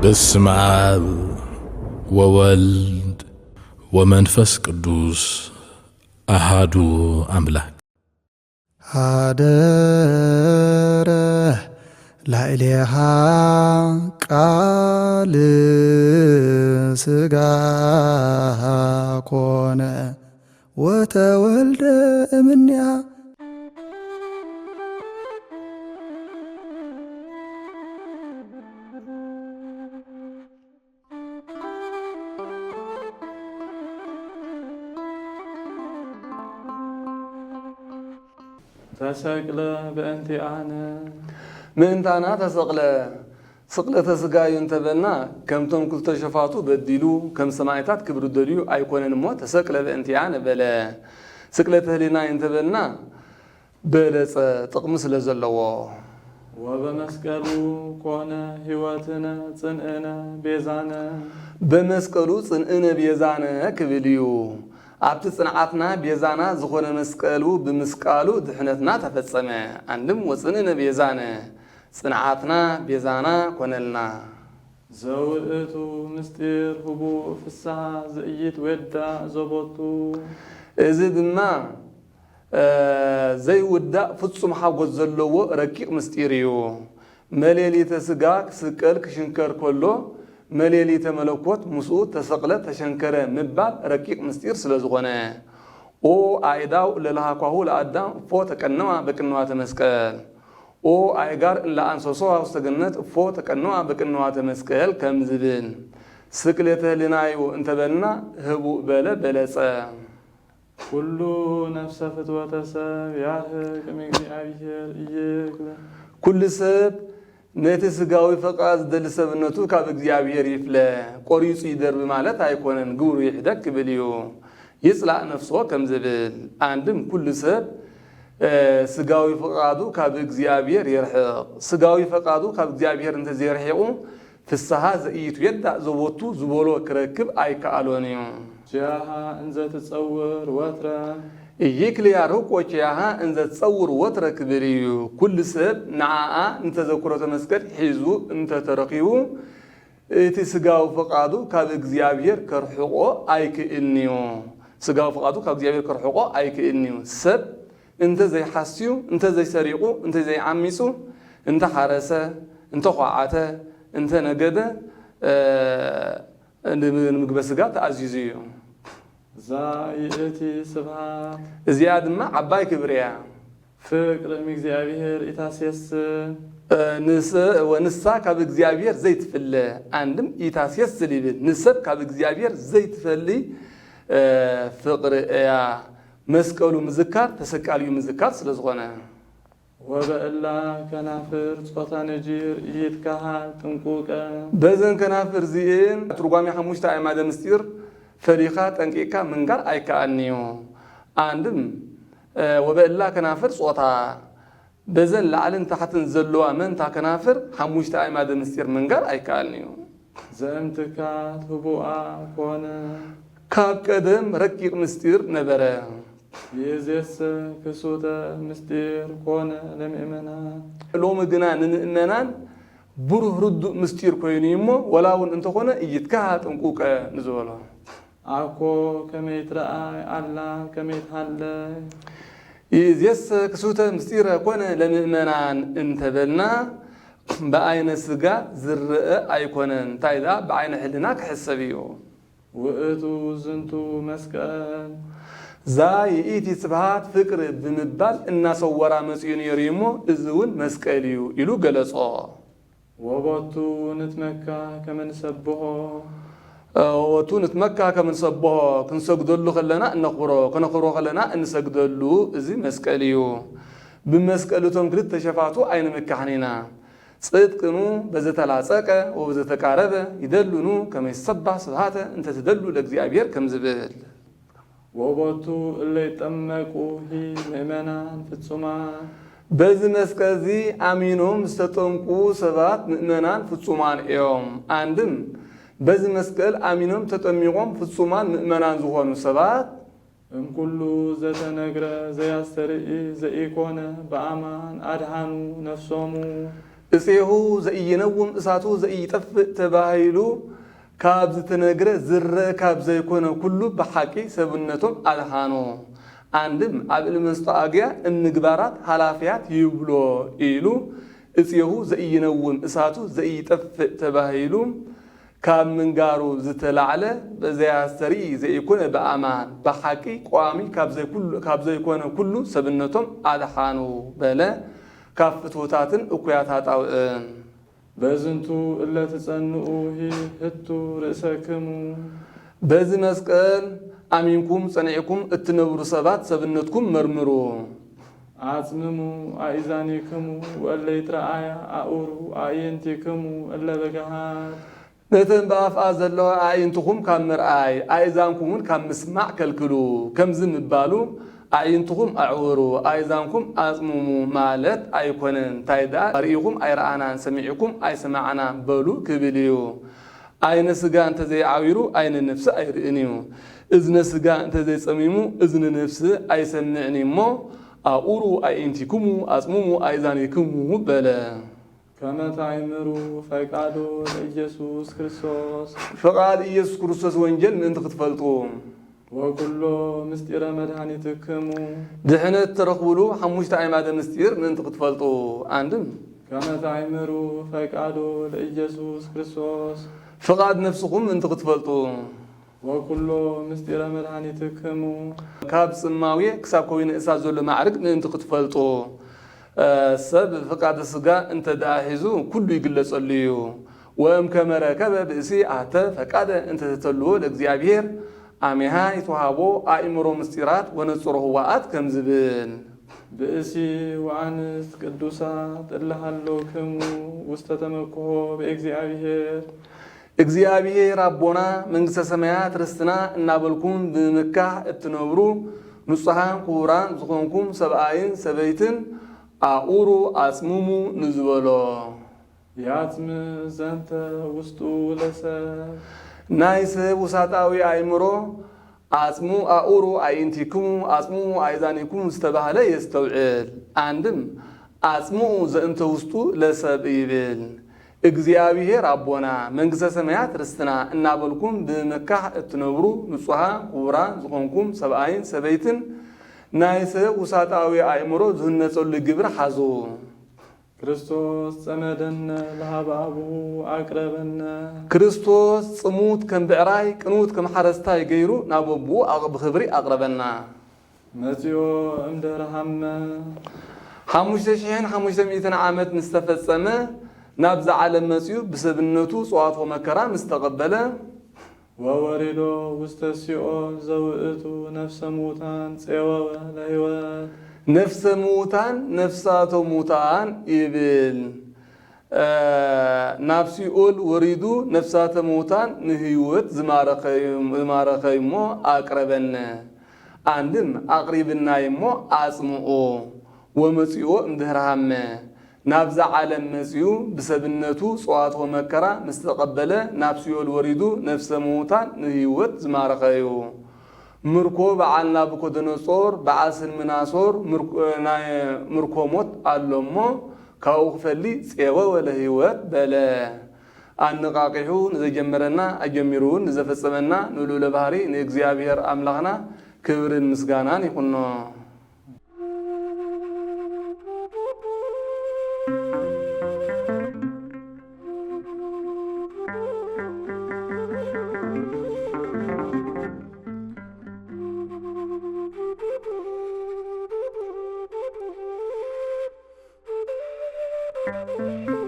በስመ አብ ወወልድ ወመንፈስ ቅዱስ አሃዱ አምላክ አደረ ላዕሌሃ ቃል ሥጋ ኮነ ወተወልደ እምኔሃ ተሰቅለ በእንቲአነ ምንታና ተሰቅለ ስቅለተ ስጋዩ እንተበና ከምቶም ክልተ ሸፋቱ በዲሉ ከም ሰማዕታት ክብሩ ደልዩ ኣይኮነን እሞ ተሰቅለ በእንቲአነ በለ ስቅለተ ህሊና እንተበና በለፀ ጥቕሚ ስለ ዘለዎ ወበመስቀሉ ኮነ ህይወትነ ጽንዕነ ቤዛነ በመስቀሉ ጽንዕነ ቤዛነ ክብል እዩ ኣብቲ ጽንዓትና ቤዛና ዝኾነ መስቀሉ ብምስቃሉ ድሕነትና ተፈጸመ አንድም ወጽንዕነ ቤዛነ ጽንዓትና ቤዛና ኮነልና ዘውእቱ ምስጢር ህቡእ ፍስሓ ዘኢይትወዳእ ዘቦቱ እዚ ድማ ዘይውዳእ ፍጹም ሓጎስ ዘለዎ ረቂቕ ምስጢር እዩ መሌሊተ ስጋ ክስቀል ክሽንከር ከሎ መሌሊተ መለኮት ምስኡ ተሰቅለ ተሸንከረ ምባል ረቂቕ ምስጢር ስለ ዝኾነ ኦ ኣእዳው ለለሃኳሁ ለኣዳም እፎ ተቀነዋ በቅንዋተ መስቀል ኦ ኣእጋር ለኣንሰሶ ውስተ ገነት እፎ ተቀነዋ በቅንዋተ መስቀል ከም ዝብል ስቅለተ ህሊናዩ እንተበልና ህቡእ በለ በለፀ ኩሉ ነፍሰ ፍትወተ ሰብ ያርህቅ እምእግዚአብሔር ኢይክለ ኩሉ ሰብ ነቲ ስጋዊ ፈቃድ ዝደሊ ሰብነቱ ካብ እግዚአብሔር ይፍለ ቆሪፁ ይደርቢ ማለት ኣይኮነን ግብሩ ይሕደግ ክብል እዩ ይጽላእ ነፍሶ ከም ዝብል አንድም ኩሉ ሰብ ስጋዊ ፈቃዱ ካብ እግዚአብሔር ይርሕቕ ስጋዊ ፈቃዱ ካብ እግዚአብሔር እንተዘይርሒቑ ፍስሓ ዘኢይትወዳእ ዘቦቱ ዝበሎ ክረክብ ኣይከኣሎን እዩ ጅያሃ እንዘ ትጸውር ወትረ ይክልያ ርቆችያሃ እንዘ ትጸውር ወትረ ክብል እዩ ኩሉ ሰብ ንዓኣ እንተዘክሮተ መስቀል ሒዙ እንተተረኺቡ እቲ ስጋዊ ፈቃዱ ካብ እግዚአብሔር ከርሕቆ ኣይክእልኒ እዩ ስጋዊ ፈቃዱ ካብ እግዚአብሔር ከርሕቆ ኣይክእልኒ እዩ ሰብ እንተ ዘይሓስዩ እንተ ዘይሰሪቁ እንተ ዘይዓሚፁ እንተ ሓረሰ እንተ ኳዓተ እንተ ነገደ ንምግበ ስጋ ተኣዚዙ እዩ እዛ ይእቲ ስብሃት እዚኣ ድማ ዓባይ ክብሪ እያ ፍቅሪ እምእግዚአብሔር ኢታስየስን ወንሳ ካብ እግዚአብሔር ዘይትፍለ አንድም ኢታስየስል ይብል ንሰብ ካብ እግዚአብሔር ዘይትፈሊ ፍቅሪ እያ መስቀሉ ምዝካር ተሰቃልዩ ምዝካር ስለ ዝኾነ ወበእላ ከናፍር ጾታ ነጂር ኢይትካሃል ጥንቁቀ በዘን ከናፍር እዚአን ትርጓሜ ሓሙሽተ ኣእማደ ምስጢር ፈሊኻ ጠንቂቕካ ምንጋር ኣይከኣልኒዩ አንድም ወበእላ ከናፍር ጾታ በዘን ላዕልን ታሕትን ዘለዋ መንታ ከናፍር ሓሙሽተ ኣእማደ ምስጢር ምንጋር ኣይከኣልኒዩ ዘእምትካት ህቡኣ ኮነ ካብ ቀደም ረቂቕ ምስጢር ነበረ ይእዜሰ ክሱተ ምስጢር ኮነ ለምእመናን ሎሚ ግና ንምእመናን ብሩህ ርዱእ ምስጢር ኮይኑ እሞ ወላ እውን እንተኾነ ኢይትካሃል ጥንቁቀ ንዝበሎ አኮ ከመይ ትረአይ አላ ከመይ ትሃለይ ይእዜሰ ክሱተ ምስጢር ኮነ ለምእመናን እንተበልና ብዓይነ ስጋ ዝርአ ኣይኮነን እንታይ ዳ ብዓይነ ሕሊና ክሕሰብ እዩ ውእቱ ዝንቱ መስቀል ዛ ይእቲ ስብሃት ፍቅሪ ብምባል እናሰወራ መፅኡ ነይሩ እሞ እዚ እውን መስቀል እዩ ኢሉ ገለጾ ወቦቱ ንትመካ ከመ ንሰብሖ ወቱ ንትመካ ከም ንሰብሖ ክንሰግደሉ ከለና እነኽብሮ ከነኽብሮ ከለና እንሰግደሉ እዚ መስቀል እዩ ብመስቀል እቶም ክልተ ሸፋቱ ኣይንምካሕኒና ጽድቅኑ በዘተላጸቀ ወበዘተቃረበ ይደሉኑ ከመ ይሰባሕ ስብሃተ እንተ ትደሉ ለእግዚአብሔር ከም ዝብል ወቦቱ እለ ይጠመቁ ምእመናን ፍጹማን በዚ መስቀል እዚ ኣሚኖም ዝተጠምቁ ሰባት ምእመናን ፍጹማን እዮም አንድም በዚ መስቀል ኣሚኖም ተጠሚቆም ፍጹማን ምእመናን ዝኾኑ ሰባት እምኩሉ ዘተነግረ ዘያስተርኢ ዘኢኮነ በአማን አድሃኑ ነፍሶሙ እሴሁ ዘኢይነውም እሳቱ ዘኢይጠፍእ ተባሂሉ ካብ ዝተነግረ ዝረ ካብ ዘይኮነ ኩሉ ብሓቂ ሰብነቶም አድሃኖ አንድም ኣብ ልመስጣአግያ እንግባራት ኃላፊያት ይብሎ ኢሉ እሴሁ ዘኢይነውም እሳቱ ዘኢይጠፍእ ተባሂሉ ካብ ምንጋሩ ዝተላዕለ በዘያስተሪ ዘይኮነ በአማን በሓቂ ቋሚ ካብ ዘይኮነ ኩሉ ሰብነቶም አድሃኖ በለ ካብ ፍትወታትን እኩያታት አውእን በዝንቱ እለ ትጸንኡ ህቱ ርእሰክሙ በዚ መስቀል አሚንኩም ጸኒዕኩም እትነብሩ ሰባት ሰብነትኩም መርምሩ አጽምሙ አኢዛኒክሙ ወእለ ይትረአያ አኡሩ አእየንቲክሙ እለ በገሃድ ነተን በአፍአ ዘለዎ አእይንትኩም ካብ ምርአይ አእዛንኩምን ካብ ምስማዕ ከልክሉ ከምዚ ምባሉ አእይንትኩም አዕውሩ አእዛንኩም አጽምሙ ማለት አይኮነን ታይዳ ርኢኩም አይረአናን ሰሚዕኩም አይሰማዕና በሉ ክብል እዩ አይነ ስጋ እንተ ዘይዓዊሩ አይነ ነፍሲ አይርእንዩ እዝነ ስጋ እንተ ዘይጸሚሙ እዝነ ነፍሲ አይሰምዕኒ እሞ አኡሩ አእይንቲክሙ አጽምሙ አእዛኒክሙ በለ ከመ ታእምሩ ፈቃዶ ለኢየሱስ ክርስቶስ ፈቃድ ኢየሱስ ክርስቶስ ወንጀል ምእንቲ ክትፈልጡ ወኩሎ ምስጢረ መድኃኒትክሙ ድሕነት ተረኽብሉ ሓሙሽተ ኣዕማደ ምስጢር ምእንቲ ክትፈልጡ አንድም ከመ ታእምሩ ፈቃዶ ለኢየሱስ ክርስቶስ ፈቃድ ነፍስኩም ምእንቲ ክትፈልጡ ወኩሎ ምስጢረ መድኃኒትክሙ ካብ ጽማውየ ክሳብ ከዊነ እሳት ዘሎ ማዕርግ ምእንቲ ክትፈልጡ ሰብ ፈቃደ ስጋ እንተ ደኣ ሒዙ ኩሉ ይግለጸሉ እዩ ወእም ከመ ረከበ ብእሲ ኣተ ፈቃደ እንተ ተተልዎ ለእግዚአብሔር አሜሃ ይተዋሃቦ አእምሮ ምስጢራት ወነጽሮ ህዋአት ከም ዝብል ብእሲ ወአንስት ቅዱሳት እልሃለውክሙ ውስተ ተመክሖ በእግዚአብሔር እግዚአብሔር አቦና መንግሥተ ሰማያት ርስትና እናበልኩም ብምካህ እትነብሩ ንጹሃን ክቡራን ዝኾንኩም ሰብአይን ሰበይትን አኡሩ አጽምሙ ንዝበሎ ያጽም ዘንተ ውስጡ ለሰብ ናይ ሰብ ውሳጣዊ አእምሮ አጽሙ አኡሩ አእይንቲክሙ አጽሙ አእዛኒክሙ ዝተባህለ የስተውዕል አንድም አጽሙ ዘእንተ ውስጡ ለሰብ ይብል እግዚአብሔር አቦና መንግሥተ ሰማያት ርስትና እናበልኩም ብምካህ እትነብሩ ንጹሃን ክቡራን ዝኾንኩም ሰብአይን ሰበይትን ናይ ሰብ ውሳጣዊ አእምሮ ዝህነጸሉ ግብር ሓዙ ክርስቶስ ጸመደነ ለሃበ አቡሁ አቅረበነ ክርስቶስ ጽሙት ከም ብዕራይ ቅኑት ከም ሓረስታይ ገይሩ ናብ አቡኡ ብኽብሪ አቅረበና መጺኦ እምድኅረ ሃመ 5500 ዓመት ምስ ተፈጸመ ናብዛ ዓለም መጺኡ ብሰብነቱ ጽዋቶ መከራ ምስ ተቐበለ ወወሪዶ ውስተ ሲኦል ዘውእቱ ነፍሰ ሙታን ፄወወ ለሕይወት ነፍሰ ሙታን ነፍሳቶ ሙታን ይብል ናብ ሲኦል ወሪዱ ነፍሳተ ሙታን ንህይወት ዝማረኸይ እሞ አቅረበነ አንድም አቅሪብናይ እሞ አጽምኦ ወመጺኦ እምድኅረ ሃመ ናብዛ ዓለም መጺኡ ብሰብነቱ ጽዋቶ መከራ ምስ ተቐበለ ናብ ሲኦል ወሪዱ ነፍሰ ሙታን ንህይወት ዝማረኸዩ ምርኮ በዓል ናቡከደነጾር በዓል ስልምናሶር ምርኮ ሞት አሎሞ ካብኡ ክፈሊ ፄወወ ለሕይወት በለ አነቃቂሑ ንዘጀመረና አጀሚሩን ንዘፈጸመና ንልዑለ ባህሪ ንእግዚአብሔር አምላኽና ክብርን ምስጋናን ይኹኖ። Thank you.